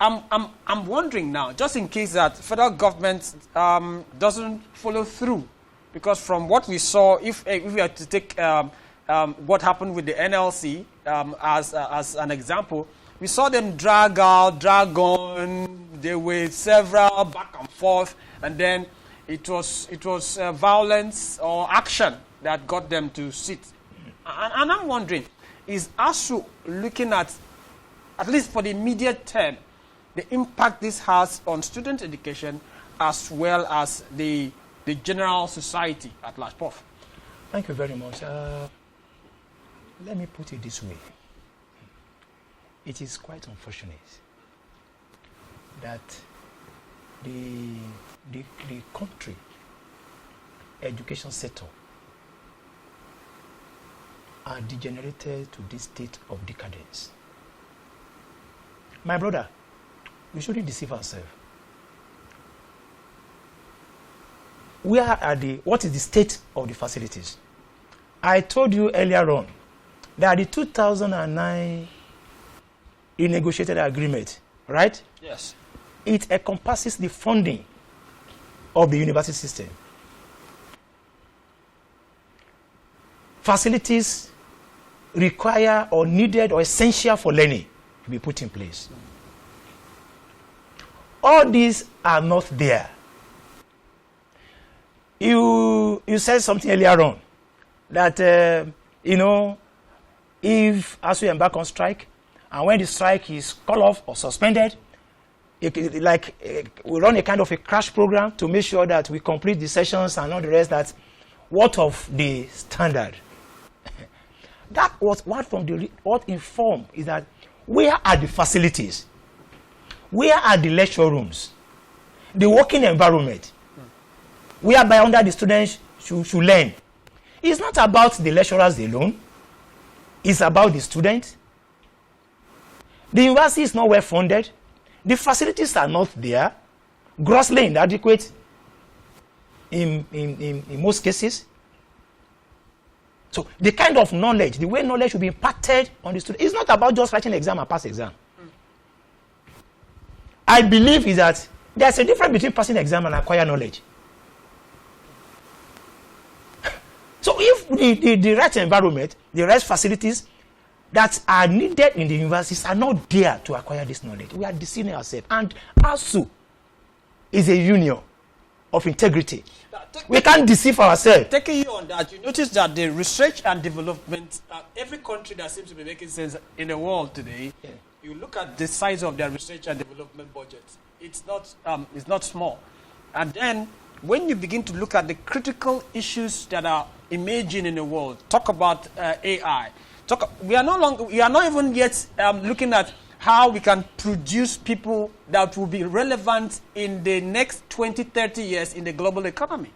I'm wondering now, just in case that federal government doesn't follow through, because from what we saw, if we are to take what happened with the NLC as an example, we saw them drag out, drag on. There were several back and forth, and then it was violence or action that got them to sit. And I'm wondering, is ASUU looking at least for the immediate term, the impact this has on student education as well as the general society at large? Prof. Thank you very much. Let me put it this way. It is quite unfortunate that the country education sector are degenerated to this state of decadence. My brother, we shouldn't deceive ourselves. What is the state of the facilities? I told you earlier on that the 2009 renegotiated agreement, right? Yes. It encompasses the funding of the university system. Facilities require or needed or essential for learning to be put in place. All these are not there. You said something earlier on that, if ASUU embark on strike, and when the strike is called off or suspended, we run a kind of a crash program to make sure that we complete the sessions and all the rest. That what of the standard? That was what informed is that where are the facilities? Where are the lecture rooms? The working environment? Whereby under the students should learn. It's not about the lecturers alone. It's about the students. The university is not well funded. The facilities are not there. Grossly inadequate in most cases. So the kind of knowledge, the way knowledge should be imparted on the student, it's not about just writing exam and pass exam. I believe is that there's a difference between passing exam and acquire knowledge. So if the right environment, the right facilities that are needed in the universities are not there to acquire this knowledge, we are deceiving ourselves. And ASUU is a union of integrity. We can't deceive ourselves. Taking you on that, you notice that the research and development, every country that seems to be making sense in the world today, you look at the size of their research and development budget. It's not small. And then when you begin to look at the critical issues that are emerging in the world, talk about AI. We are not even yet looking at how we can produce people that will be relevant in the next 20, 30 years in the global economy.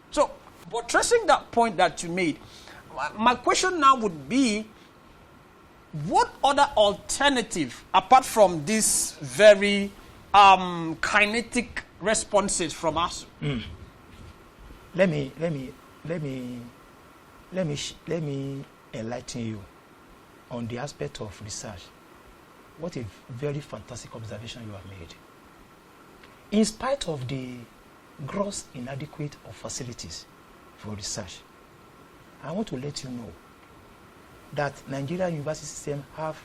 So, buttressing that point that you made, my question now would be, what other alternative, apart from these very kinetic responses from us? Let me enlighten you on the aspect of research. What a very fantastic observation you have made. In spite of the gross inadequate of facilities for research, I want to let you know that Nigeria university system have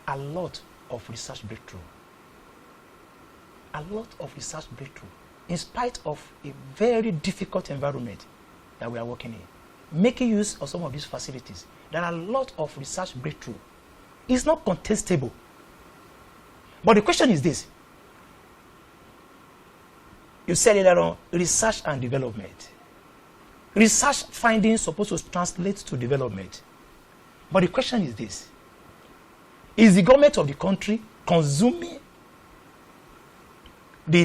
a lot of research breakthrough. A lot of research breakthrough, in spite of a very difficult environment that we are working in. Making use of some of these facilities, there are a lot of research breakthrough. It's not contestable. But the question is this. You said earlier on, research and development. Research findings supposed to translate to development. But the question is this. Is the government of the country consuming the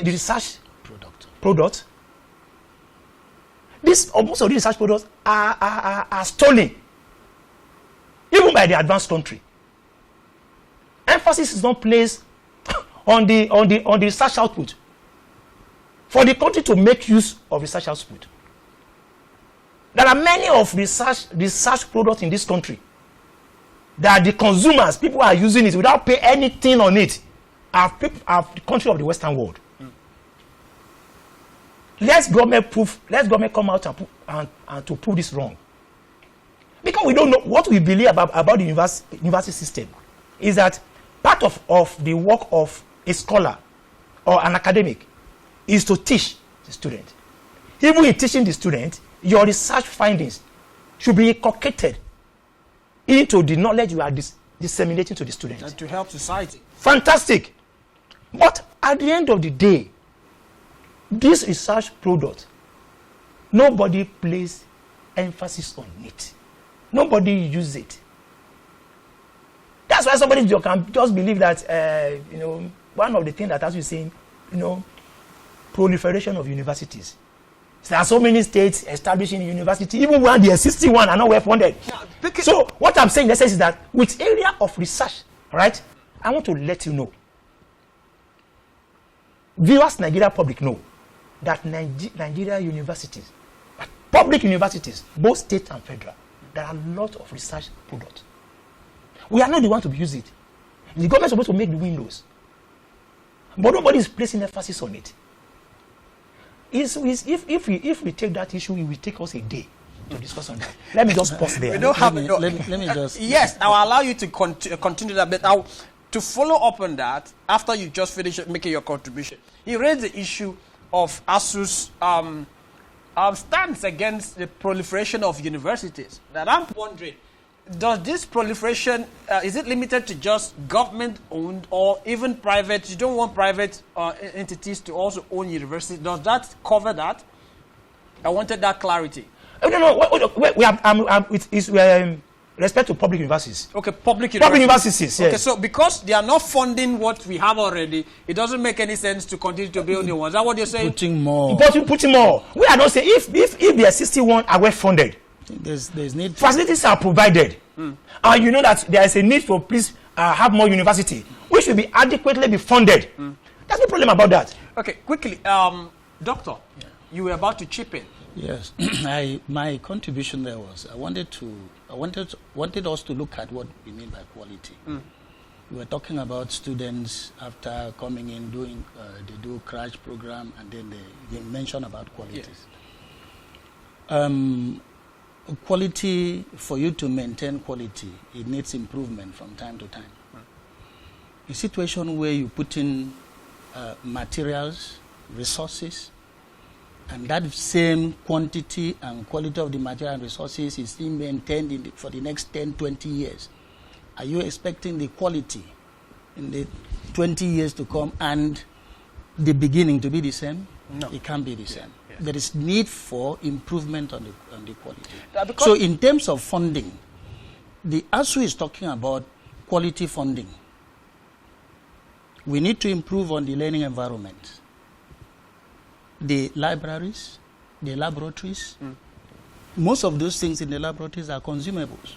research product? Most of the research products are stolen, even by the advanced country. Emphasis is not placed on the research output for the country to make use of research output. There are many of research products in this country that the consumers, people are using it without paying anything on it, the country of the Western world. Let's government come out and to prove this wrong. Because we don't know what we believe about the university system is that part of the work of a scholar or an academic is to teach the student. Even in teaching the student, your research findings should be inculcated into the knowledge you are disseminating to the student. And to help society. Fantastic. But at the end of the day, this research product, nobody places emphasis on it. Nobody uses it. That's why somebody can just believe that, one of the things that, as you're saying, proliferation of universities. There are so many states establishing university, even when the existing one are not well funded. So what I'm saying in essence is that with area of research, right, I want to let you know, viewers, Nigeria public know that Nigeria universities, public universities, both state and federal, there are a lot of research products. We are not the one to use it. The government is supposed to make the windows, but nobody is placing emphasis on it. If we take that issue, it will take us a day to discuss on that. Let me just pause there. We don't have let me just. Yes, I'll allow you to continue that, but to follow up on that, after you just finish making your contribution, he raised the issue of ASUU's stance against the proliferation of universities. That I'm wondering, does this proliferation, is it limited to just government-owned or even private? You don't want private entities to also own universities. Does that cover that? I wanted that clarity. No. It's respect to public universities. Okay, public universities. Public universities, yes. Okay, so because they are not funding what we have already, it doesn't make any sense to continue to build new ones. Is that what you're saying? Putting more. Putting more. We are not saying if the existing one are well funded, there's need. Facilities are provided, and you know that there is a need for please have more university, which should be adequately be funded. There's no problem about that. Okay, quickly, Doctor, you were about to chip in. Yes, my contribution there was I wanted us to look at what we mean by quality. We were talking about students after coming in doing they do crash program, and then they mention about qualities. Yes. Quality, for you to maintain quality, it needs improvement from time to time. A situation where you put in materials, resources, and that same quantity and quality of the material and resources is being maintained for the next 10, 20 years. Are you expecting the quality in the 20 years to come and the beginning to be the same? No. It can't be the same. Yes. There is need for improvement on the quality. So in terms of funding, the ASUU is talking about quality funding. We need to improve on the learning environment. The libraries, the laboratories, most of those things in the laboratories are consumables.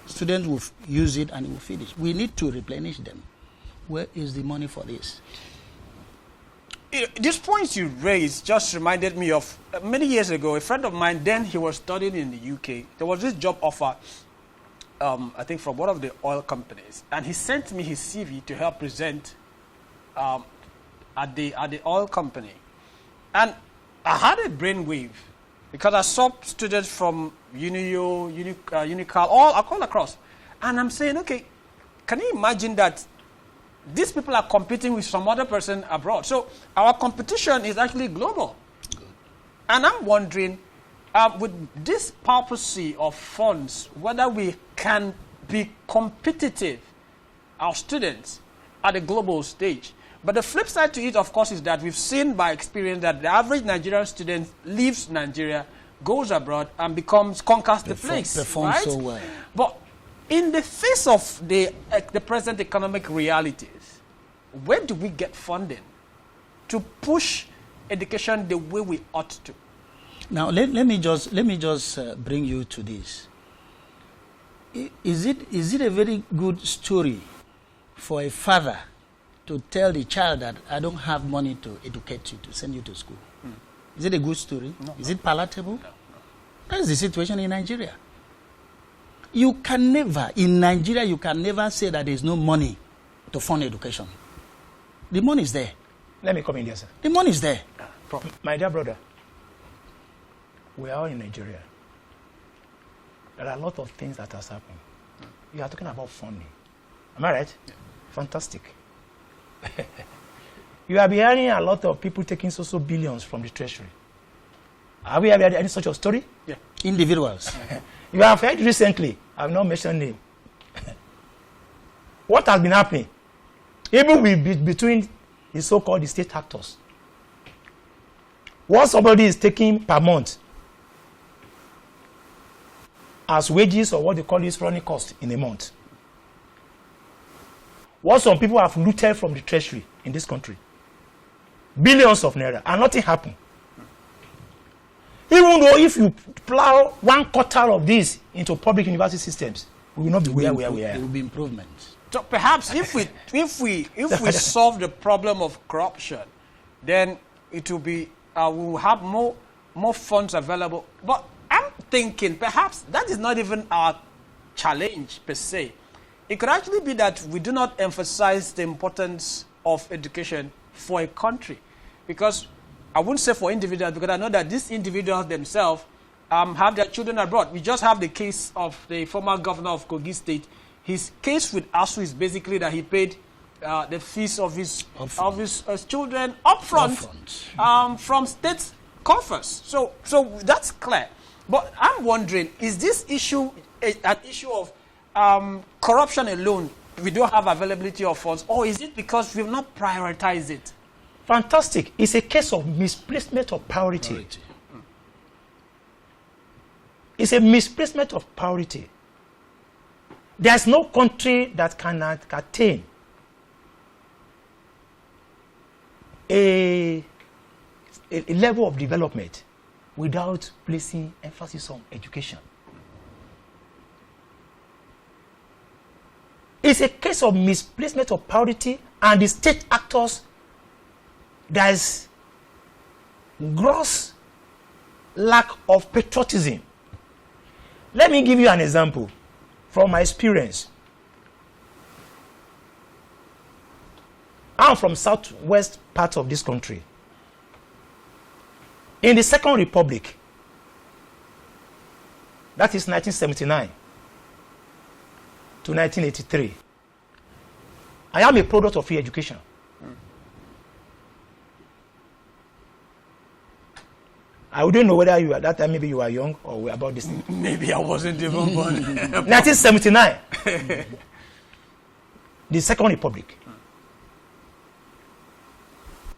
Students will use it and it will finish. We need to replenish them. Where is the money for this? These points you raised just reminded me of many years ago, a friend of mine, then he was studying in the UK. There was this job offer, I think from one of the oil companies, and he sent me his CV to help present at the oil company. And I had a brainwave because I saw students from Uniuyo, Unical, all across. And I'm saying, okay, can you imagine that these people are competing with some other person abroad? So our competition is actually global. Good. And I'm wondering, with this purpose of funds, whether we can be competitive, our students, at a global stage. But the flip side to it, of course, is that we've seen by experience that the average Nigerian student leaves Nigeria, goes abroad, and conquers the place. Performs so well. But in the face of the present economic realities, where do we get funding to push education the way we ought to? Now, let me just bring you to this. Is it a very good story for a father to tell the child that I don't have money to educate you, to send you to school? Is it a good story? No. Is it palatable? No. That is the situation in Nigeria. In Nigeria, you can never say that there is no money to fund education. The money is there. Let me come in there, sir. The money is there. My dear brother, we are all in Nigeria. There are a lot of things that has happened. You are talking about funding. Am I right? Yeah. Fantastic. You have been hearing a lot of people taking so billions from the treasury. Have we ever had any such a story? Yeah. Individuals. You have heard recently, I have not mentioned name. What has been happening? Even between the so-called state actors. What somebody is taking per month as wages or what they call this running cost in a month. What some people have looted from the treasury in this country. Billions of naira, and nothing happened. Even though if you plow 1/4 of this into public university systems, we will not be where we are. There will be improvements. So perhaps if we solve the problem of corruption, then it will be we will have more funds available. But I'm thinking perhaps that is not even our challenge per se. It could actually be that we do not emphasize the importance of education for a country, because I wouldn't say for individuals, because I know that these individuals themselves have their children abroad. We just have the case of the former governor of Kogi State. His case with ASUU is basically that he paid the fees of his children upfront from state coffers. So that's clear. But I'm wondering, is this issue an issue of corruption alone? We don't have availability of funds, or is it because we've not prioritized it? Fantastic. It's a case of misplacement of priority. It's a misplacement of priority. There's no country that cannot attain a level of development without placing emphasis on education. It's a case of misplacement of priority, and the state actors, there's gross lack of patriotism. Let me give you an example from my experience. I'm from southwest part of this country. In the Second Republic, that is 1979 to 1983, I am a product of free education. I wouldn't know whether you at that time, maybe you were young or were about this thing. Maybe I wasn't even born. 1979, the Second Republic.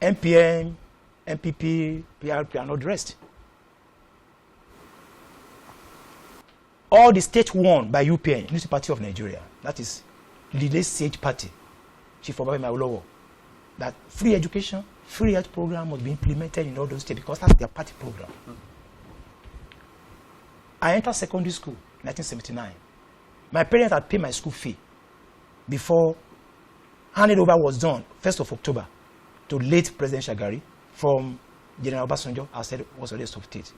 MPN, MPP, PRP, and all the rest. All the states won by UPN, Unity Party of Nigeria. That is the late Sage Party, Chief Obafemi Awolowo. That free education, free health program must be implemented in all those states because that's their party program. I entered secondary school in 1979. My parents had paid my school fee before handed over was done 1st of October to late President Shagari from General Obasanjo, I said was a list of state.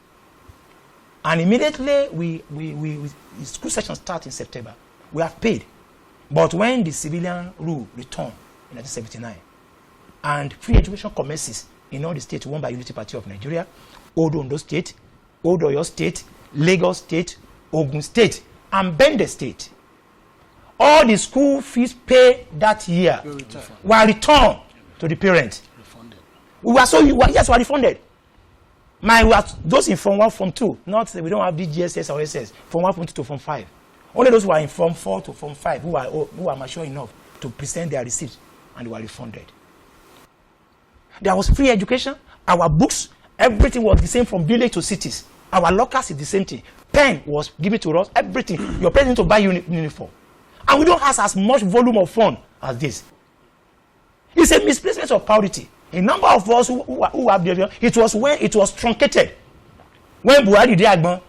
And immediately school session starts in September. We have paid. But when the civilian rule returned in 1979, and free education commences in all the states won by Unity Party of Nigeria, Old Ondo State, Old Oyo State, Lagos State, Ogun State, and Bende State. All the school fees paid that year were returned to the parents. We were refunded. Those in Form 1, Form 2, not we don't have DGSS or SS, Form 1, Form 2 to Form 5. Only those who are in Form 4 to Form 5 who are mature enough to present their receipts, and they were refunded. There was free education. Our books, everything was the same from village to cities. Our lockers is the same thing. Pen was given to us, everything. You're planning to buy uniform. And we don't have as much volume of fund as this. It's a misplacement of priority. A number of us who have the it was when it was truncated. When Buhari Diagbon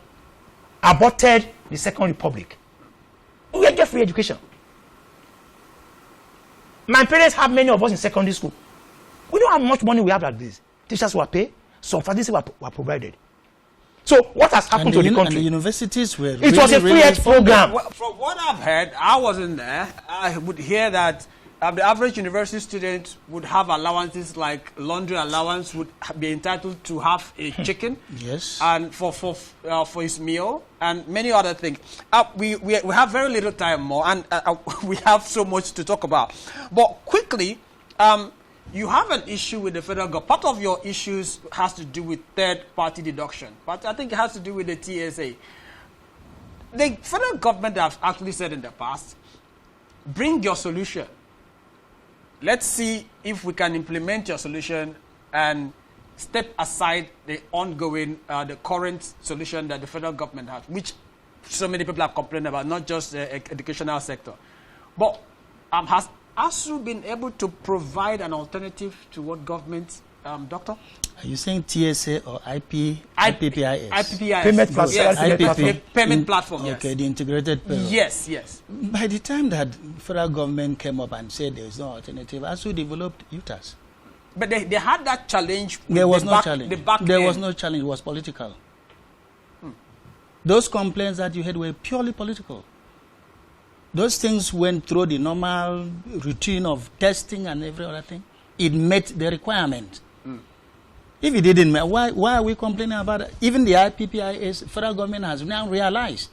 aborted the Second Republic. We get free education. My parents have many of us in secondary school. We don't have much money we have like this. Teachers were paid, some facilities were provided. So what has happened to the country? And the universities were it was a free ed program. From what I've heard, I wasn't there. I would hear that the average university student would have allowances like laundry allowance, would be entitled to have a chicken. Yes. And for his meal and many other things. We have very little time more, and we have so much to talk about. But quickly, you have an issue with the federal government. Part of your issues has to do with third-party deduction, but I think it has to do with the TSA. The federal government have actually said in the past, bring your solution. Let's see if we can implement your solution and step aside the ongoing, the current solution that the federal government has, which so many people have complained about, not just the educational sector. But has ASUU been able to provide an alternative to what government, doctor? Are you saying TSA or IPPIS? IPPIS. Payment platform. Yes. Payment platform, yes. Okay, the integrated payment. Yes, yes. By the time that federal government came up and said there is no alternative, ASUU developed UTAS. But they had that challenge. There was no challenge. There was no challenge. It was political. Those complaints that you had were purely political. Those things went through the normal routine of testing and every other thing. It met the requirement. If it didn't, why are we complaining about it? Even the IPPIS, federal government has now realized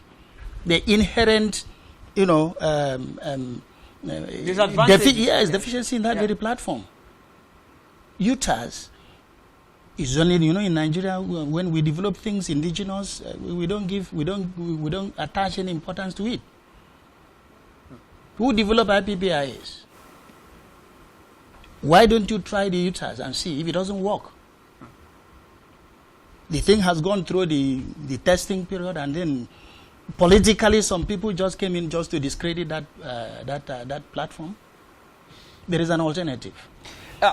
the inherent, deficiency in that very platform. UTAS is only, in Nigeria, when we develop things indigenous, we don't attach any importance to it. Who develop IPPIS? Why don't you try the UTAS and see if it doesn't work? The thing has gone through the testing period, and then politically some people just came in just to discredit that platform. There is an alternative.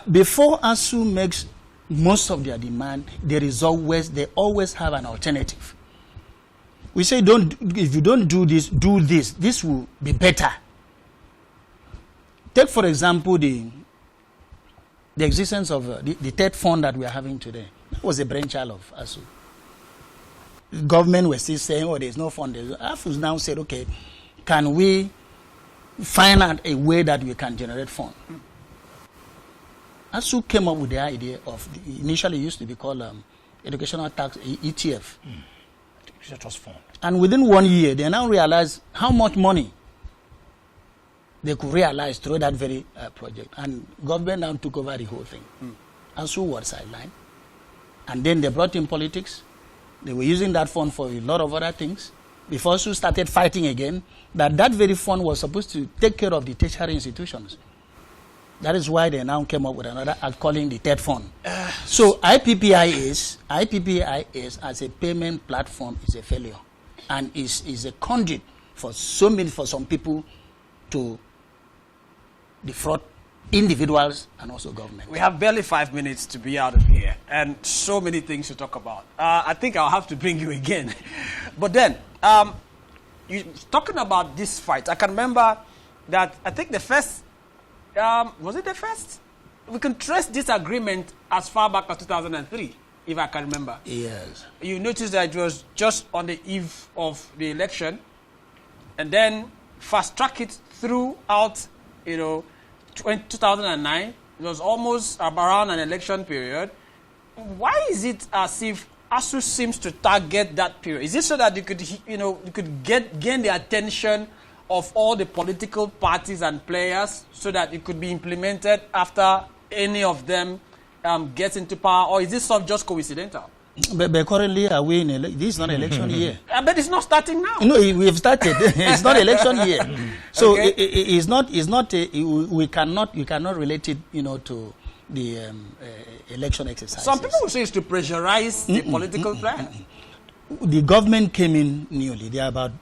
Before ASUU makes most of their demand, they always have an alternative. We say, if you don't do this, do this. This will be better. Take, for example, the existence of the third fund that we are having today. That was a brainchild of ASUU. The government was still saying, oh, there's no fund. ASUU now said, okay, can we find out a way that we can generate fund? ASUU came up with the idea of, initially used to be called Educational Tax, ETF. Educational Trust Fund. And within 1 year, they now realized how much money they could realize through that very project. And government now took over the whole thing. ASUU was sidelined. And then they brought in politics. They were using that fund for a lot of other things. Before ASUU started fighting again, that very fund was supposed to take care of the tertiary institutions. That is why they now came up with another act calling the third fund. So IPPIS as a payment platform is a failure, and is a conduit for some people to defraud individuals and also government. We have barely 5 minutes to be out of here, and so many things to talk about. I think I'll have to bring you again. But then, you talking about this fight, I can remember that I think the first, was it the first? We can trace this agreement as far back as 2003, if I can remember. Yes. You notice that it was just on the eve of the election, and then fast-track it throughout, 2009. It was almost around an election period. Why is it as if ASUU seems to target that period? Is it so that you could gain the attention of all the political parties and players, so that it could be implemented after any of them gets into power, or is this sort of just coincidental? But currently, are we in this is not election year. But it's not starting now. No, we have started. It's not election year, so okay. It's not. We cannot relate it, to the election exercise. Some people will say it's to pressurize the political players. The government came in newly. They are about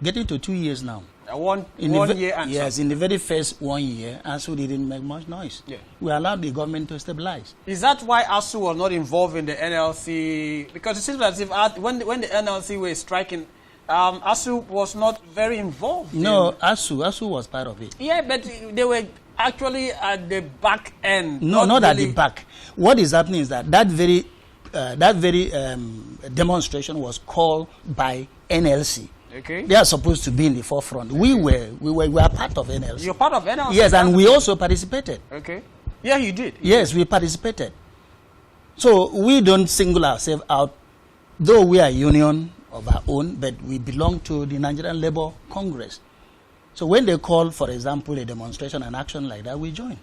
getting to 2 years now. One year and yes, in the very first 1 year, ASUU didn't make much noise. Yeah. We allowed the government to stabilize. Is that why ASUU was not involved in the NLC? Because it seems as if when the NLC were striking, ASUU was not very involved. No, ASUU was part of it. Yeah, but they were actually at the back end. No, not really at the back. What is happening is that very demonstration was called by NLC. Okay. They are supposed to be in the forefront. We were part of NLC. You're part of NLC? Yes, and we also participated. Okay. Yeah, you did. Yes, we participated. So we don't single ourselves out, though we are a union of our own, but we belong to the Nigerian Labour Congress. So when they call, for example, a demonstration and action like that, we join.